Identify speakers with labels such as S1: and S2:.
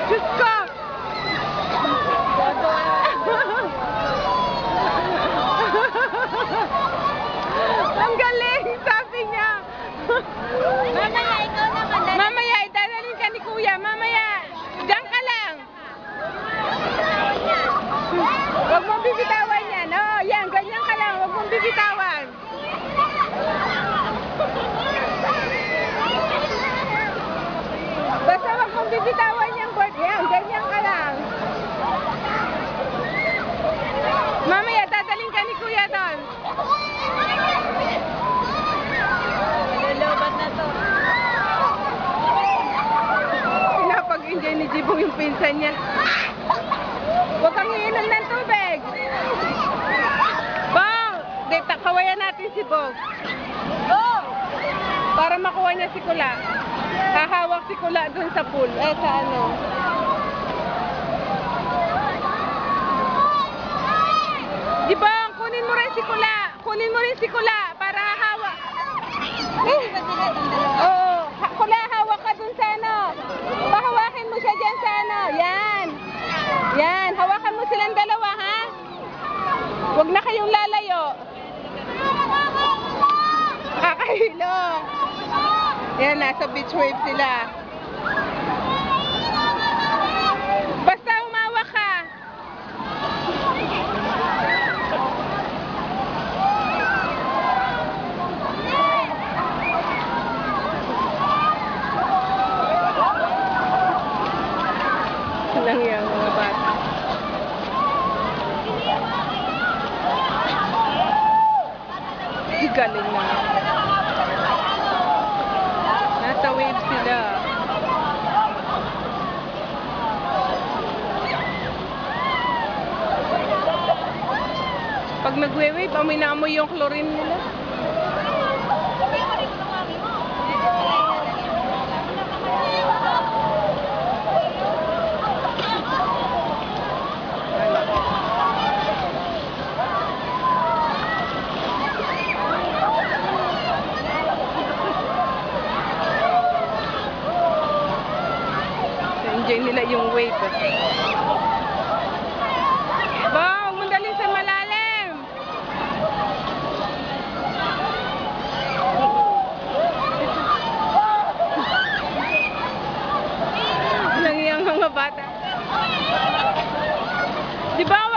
S1: Diyos ko! Ang galing! Sabi niya!
S2: Mamaya, ikaw naman.
S1: Mamaya, idadalhin ka ni Kuya. Mamaya! Diyan ka lang! Huwag mong bibitawan yan. Oh, yan, ganyan ka lang. Huwag mong bibitawan. Basta huwag mong bibitawan yung board. Yan, ganyan ka lang. Mamaya, dadalhin ka ni Kuya doon.
S2: Lulubat na to.
S1: Pinapag-enjoy ni Jibong yung pinsan niya. Huwag kang iinom ng tubig. Bong! Kawayan natin si Bong.
S2: Go!
S1: Para makuha niya si Kula. Hahawak si Kula dun sa pool. Sa ano. Jibong, kunin mo rin si Kula. Kunin mo rin si Kula para hawak.
S2: Pwede ba sila itong dalawa?
S1: Oo. Kula, hawak ka dun sa ano. Pahawakin mo siya dyan sa ano. Yan. Yan. Hawakan mo silang dalawa, ha? Huwag na kayong lalayo. Kakahilo. Yan, nasa beach wave sila. Basta umawa ka. Lang yan, mga bata. Galing na. Nasa wave sila. Pag nagwe-wave, amoy na amoy yung chlorine nila. Enjoy nila yung wave. Wow, mundalin sa malalim. Lang yung mga bata. Di ba